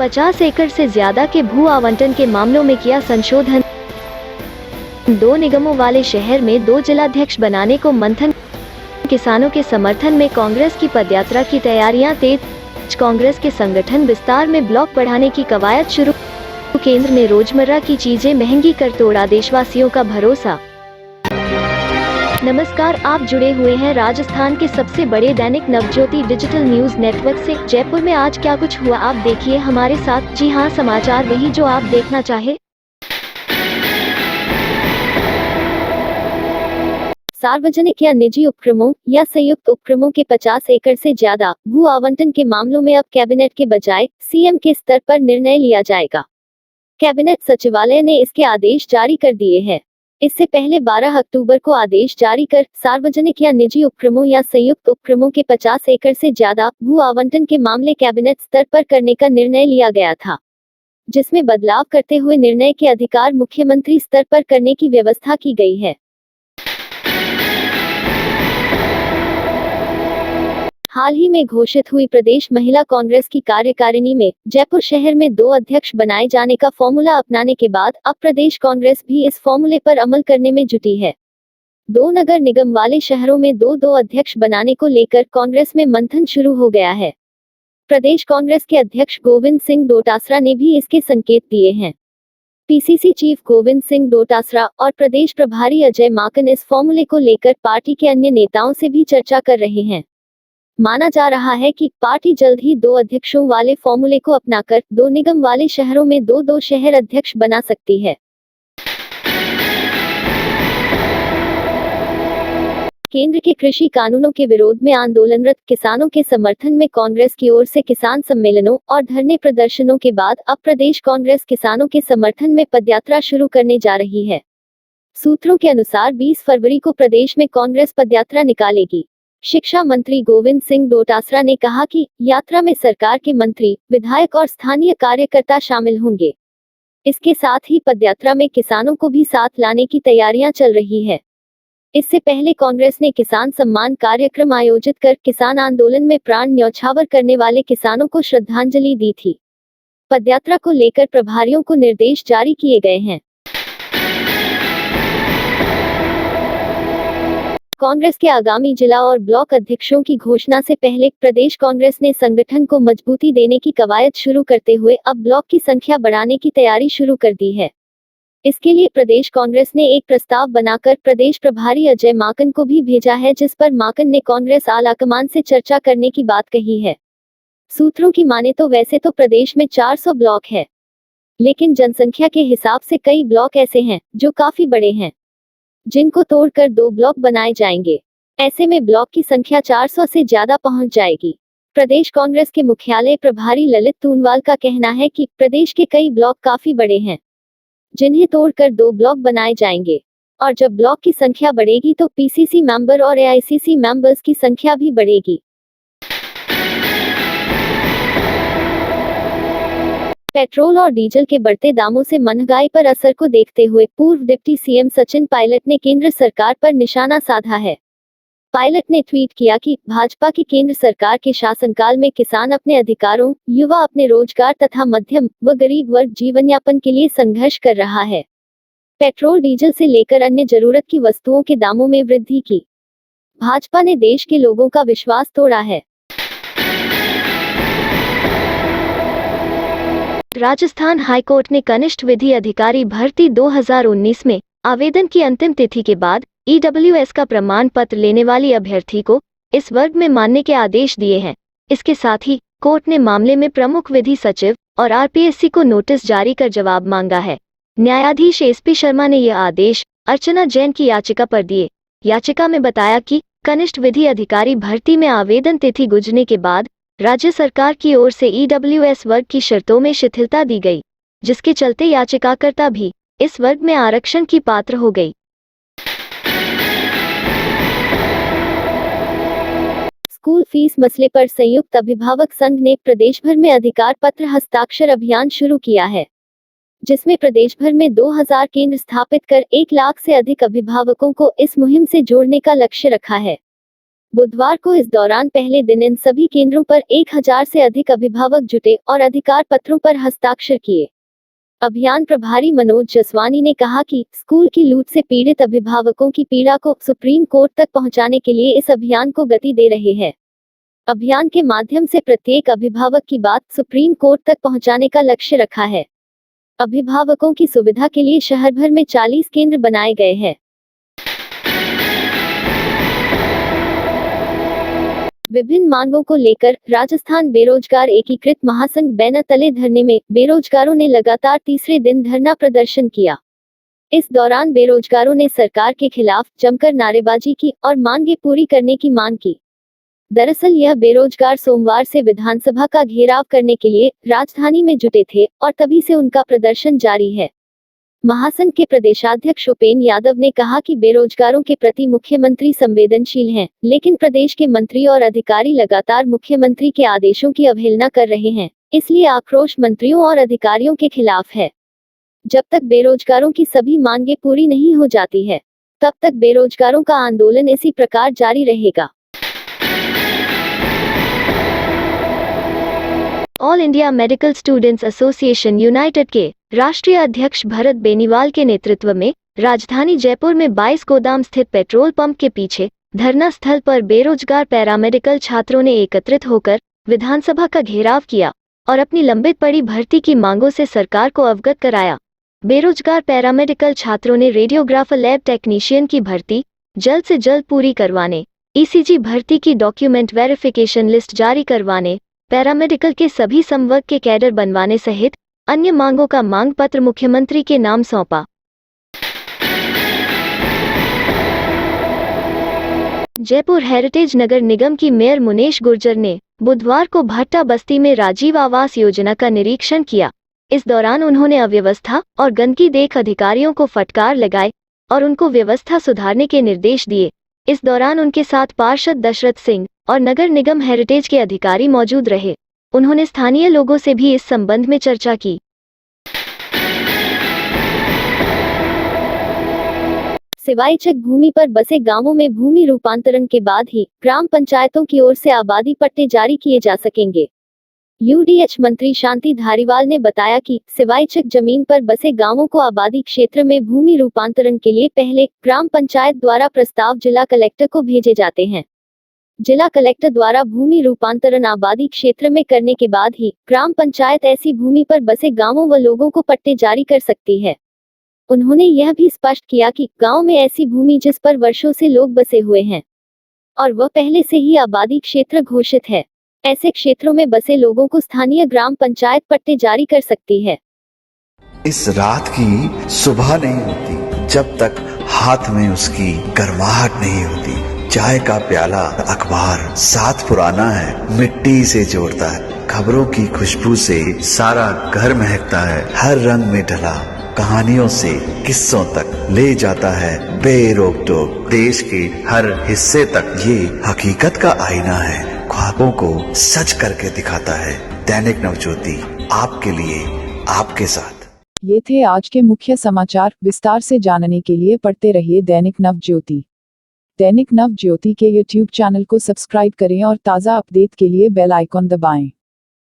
50 एकड़ से ज्यादा के भू आवंटन के मामलों में किया संशोधन। 2 निगमों वाले शहर में 2 जिलाध्यक्ष बनाने को मंथन। किसानों के समर्थन में कांग्रेस की पदयात्रा की तैयारियां तेज। कांग्रेस के संगठन विस्तार में ब्लॉक बढ़ाने की कवायद शुरू। केंद्र ने रोजमर्रा की चीजें महंगी कर तोड़ा देशवासियों का भरोसा। नमस्कार, आप जुड़े हुए हैं राजस्थान के सबसे बड़े Dainik Navjyoti digital news network से। जयपुर में आज क्या कुछ हुआ आप देखिए हमारे साथ। जी हां, समाचार वही जो आप देखना चाहे। सार्वजनिक या निजी उपक्रमों या संयुक्त उपक्रमों के 50 एकड़ से ज्यादा भू आवंटन के मामलों में अब कैबिनेट के बजाय सीएम के स्तर पर निर्णय लिया जाएगा। कैबिनेट सचिवालय ने इसके आदेश जारी कर दिए हैं। इससे पहले 12 अक्टूबर को आदेश जारी कर सार्वजनिक या निजी उपक्रमों या संयुक्त उपक्रमों के 50 एकड़ से ज्यादा भू आवंटन के मामले कैबिनेट स्तर पर करने का निर्णय लिया गया था, जिसमें बदलाव करते हुए निर्णय के अधिकार मुख्यमंत्री स्तर पर करने की व्यवस्था की गई है। हाल ही में घोषित हुई प्रदेश महिला कांग्रेस की कार्यकारिणी में जयपुर शहर में 2 अध्यक्ष बनाए जाने का फॉर्मूला अपनाने के बाद अब प्रदेश कांग्रेस भी इस फॉर्मूले पर अमल करने में जुटी है। 2 नगर निगम वाले शहरों में 2 अध्यक्ष बनाने को लेकर कांग्रेस में मंथन शुरू हो गया है। प्रदेश कांग्रेस के अध्यक्ष गोविंद सिंह डोटासरा ने भी इसके संकेत दिए हैं। पीसीसी चीफ गोविंद सिंह डोटासरा और प्रदेश प्रभारी अजय माकन इस फॉर्मूले को लेकर पार्टी के अन्य नेताओं से भी चर्चा कर रहे हैं। माना जा रहा है कि पार्टी जल्द ही 2 अध्यक्षों वाले फॉर्मूले को अपनाकर 2 निगम वाले शहरों में 2 शहर अध्यक्ष बना सकती है। केंद्र के कृषि कानूनों के विरोध में आंदोलनरत किसानों के समर्थन में कांग्रेस की ओर से किसान सम्मेलनों और धरने प्रदर्शनों के बाद अब प्रदेश कांग्रेस किसानों के समर्थन में पदयात्रा शुरू करने जा रही है। सूत्रों के अनुसार 20 फरवरी को प्रदेश में कांग्रेस पदयात्रा निकालेगी। शिक्षा मंत्री गोविंद सिंह डोटासरा ने कहा कि यात्रा में सरकार के मंत्री, विधायक और स्थानीय कार्यकर्ता शामिल होंगे। इसके साथ ही पदयात्रा में किसानों को भी साथ लाने की तैयारियां चल रही है। इससे पहले कांग्रेस ने किसान सम्मान कार्यक्रम आयोजित कर किसान आंदोलन में प्राण न्यौछावर करने वाले किसानों को श्रद्धांजलि दी थी। पदयात्रा को लेकर प्रभारियों को निर्देश जारी किए गए हैं। कांग्रेस के आगामी जिला और ब्लॉक अध्यक्षों की घोषणा से पहले प्रदेश कांग्रेस ने संगठन को मजबूती देने की कवायद शुरू करते हुए अब ब्लॉक की संख्या बढ़ाने की तैयारी शुरू कर दी है। इसके लिए प्रदेश कांग्रेस ने एक प्रस्ताव बनाकर प्रदेश प्रभारी अजय माकन को भी भेजा है, जिस पर माकन ने कांग्रेस आलाकमान से चर्चा करने की बात कही है। सूत्रों की माने तो वैसे तो प्रदेश में 400 ब्लॉक है, लेकिन जनसंख्या के हिसाब से कई ब्लॉक ऐसे हैं जो काफी बड़े हैं, जिनको तोड़कर 2 ब्लॉक बनाए जाएंगे। ऐसे में ब्लॉक की संख्या 400 से ज्यादा पहुंच जाएगी। प्रदेश कांग्रेस के मुख्यालय प्रभारी ललित तूनवाल का कहना है कि प्रदेश के कई ब्लॉक काफी बड़े हैं, जिन्हें तोड़कर 2 ब्लॉक बनाए जाएंगे, और जब ब्लॉक की संख्या बढ़ेगी तो पीसीसी मेंबर और एआईसीसी मेंबर्स की संख्या भी बढ़ेगी। पेट्रोल और डीजल के बढ़ते दामों से महंगाई पर असर को देखते हुए पूर्व डिप्टी सीएम सचिन पायलट ने केंद्र सरकार पर निशाना साधा है। पायलट ने ट्वीट किया कि भाजपा की केंद्र सरकार के शासनकाल में किसान अपने अधिकारों, युवा अपने रोजगार तथा मध्यम व गरीब वर्ग जीवनयापन के लिए संघर्ष कर रहा है। पेट्रोल डीजल से लेकर अन्य जरूरत की वस्तुओं के दामों में वृद्धि की। भाजपा ने देश के लोगों का विश्वास तोड़ा है। राजस्थान हाईकोर्ट ने कनिष्ठ विधि अधिकारी भर्ती 2019 में आवेदन की अंतिम तिथि के बाद ईडब्ल्यूएस का प्रमाण पत्र लेने वाली अभ्यर्थी को इस वर्ग में मानने के आदेश दिए हैं। इसके साथ ही कोर्ट ने मामले में प्रमुख विधि सचिव और आरपीएससी को नोटिस जारी कर जवाब मांगा है। न्यायाधीश एसपी शर्मा ने यह आदेश अर्चना जैन की याचिका पर दिए। याचिका में बताया कि कनिष्ठ विधि अधिकारी भर्ती में आवेदन तिथि गुजरने के बाद राज्य सरकार की ओर से ईडब्ल्यूएस वर्ग की शर्तों में शिथिलता दी गई, जिसके चलते याचिकाकर्ता भी इस वर्ग में आरक्षण की पात्र हो गई। स्कूल फीस मसले पर संयुक्त अभिभावक संघ ने प्रदेश भर में अधिकार पत्र हस्ताक्षर अभियान शुरू किया है, जिसमें प्रदेश भर में 2000 केंद्र स्थापित कर 1 लाख से अधिक अभिभावकों को इस मुहिम से जोड़ने का लक्ष्य रखा है। बुधवार को इस दौरान पहले दिन इन सभी केंद्रों पर 1000 से अधिक अभिभावक जुटे और अधिकार पत्रों पर हस्ताक्षर किए। अभियान प्रभारी मनोज जसवानी ने कहा कि स्कूल की लूट से पीड़ित अभिभावकों की पीड़ा को सुप्रीम कोर्ट तक पहुंचाने के लिए इस अभियान को गति दे रहे हैं। अभियान के माध्यम से प्रत्येक अभिभावक की बात सुप्रीम कोर्ट तक पहुंचाने का लक्ष्य रखा है। अभिभावकों की सुविधा के लिए शहर भर में 40 केंद्र बनाए गए हैं। विभिन्न मांगों को लेकर राजस्थान बेरोजगार एकीकृत महासंघ बैनर तले धरने में बेरोजगारों ने लगातार तीसरे दिन धरना प्रदर्शन किया। इस दौरान बेरोजगारों ने सरकार के खिलाफ जमकर नारेबाजी की और मांगें पूरी करने की मांग की। दरअसल यह बेरोजगार सोमवार से विधानसभा का घेराव करने के लिए राजधानी में जुटे थे और तभी से उनका प्रदर्शन जारी है। महासंघ के प्रदेशाध्यक्ष उपेंद्र यादव ने कहा कि बेरोजगारों के प्रति मुख्यमंत्री संवेदनशील हैं, लेकिन प्रदेश के मंत्री और अधिकारी लगातार मुख्यमंत्री के आदेशों की अवहेलना कर रहे हैं, इसलिए आक्रोश मंत्रियों और अधिकारियों के खिलाफ है। जब तक बेरोजगारों की सभी मांगें पूरी नहीं हो जाती है, तब तक बेरोजगारों का आंदोलन इसी प्रकार जारी रहेगा। All India medical students association United के राष्ट्रीय अध्यक्ष भरत बेनीवाल के नेतृत्व में राजधानी जयपुर में 22 गोदाम स्थित पेट्रोल पंप के पीछे धरना स्थल पर बेरोजगार पैरामेडिकल छात्रों ने एकत्रित होकर विधानसभा का घेराव किया और अपनी लंबित पड़ी भर्ती की मांगों से सरकार को अवगत कराया। बेरोजगार पैरामेडिकल छात्रों ने रेडियोग्राफर लैब टेक्नीशियन की भर्ती जल्द से जल्द पूरी करवाने, ईसीजी भर्ती की डॉक्यूमेंट वेरिफिकेशन लिस्ट जारी करवाने, पैरामेडिकल के सभी संवर्ग के कैडर बनवाने सहित अन्य मांगों का मांग पत्र मुख्यमंत्री के नाम सौंपा। जयपुर हेरिटेज नगर निगम की मेयर मुनेश गुर्जर ने बुधवार को भट्टा बस्ती में राजीव आवास योजना का निरीक्षण किया। इस दौरान उन्होंने अव्यवस्था और गंदगी देख अधिकारियों को फटकार लगाए और उनको व्यवस्था सुधारने के निर्देश दिए। इस दौरान उनके साथ पार्षद दशरथ सिंह और नगर निगम हेरिटेज के अधिकारी मौजूद रहे। उन्होंने स्थानीय लोगों से भी इस संबंध में चर्चा की। सिवाईचक भूमि पर बसे गांवों में भूमि रूपांतरण के बाद ही ग्राम पंचायतों की ओर से आबादी पट्टे जारी किए जा सकेंगे। यूडीएच मंत्री शांति धारीवाल ने बताया कि सिवाईचक जमीन पर बसे गांवों को आबादी क्षेत्र में भूमि रूपांतरण के लिए पहले ग्राम पंचायत द्वारा प्रस्ताव जिला कलेक्टर को भेजे जाते हैं। जिला कलेक्टर द्वारा भूमि रूपांतरण आबादी क्षेत्र में करने के बाद ही ग्राम पंचायत ऐसी भूमि पर बसे गांवों व लोगों को पट्टे जारी कर सकती है। उन्होंने यह भी स्पष्ट किया कि गांव में ऐसी भूमि जिस पर वर्षों से लोग बसे हुए हैं और वह पहले से ही आबादी क्षेत्र घोषित है, ऐसे क्षेत्रों में बसे लोगों को स्थानीय ग्राम पंचायत पट्टे जारी कर सकती है। इस रात की सुबह नहीं होती जब तक हाथ में उसकी गर्माहट नहीं होती। चाय का प्याला, अखबार साथ पुराना है, मिट्टी से जोड़ता है। खबरों की खुशबू से सारा घर महकता है। हर रंग में ढला कहानियों से किस्सों तक ले जाता है बेरोक टोक। देश के हर हिस्से तक ये हकीकत का आईना है, ख्वाबों को सच करके दिखाता है। दैनिक नवज्योति आपके लिए, आपके साथ। ये थे आज के मुख्य समाचार। विस्तार से जानने के लिए पढ़ते रहिए दैनिक नवज्योति। दैनिक नवज्योति के YouTube चैनल को सब्सक्राइब करें और ताज़ा अपडेट के लिए बेल आइकॉन दबाएं।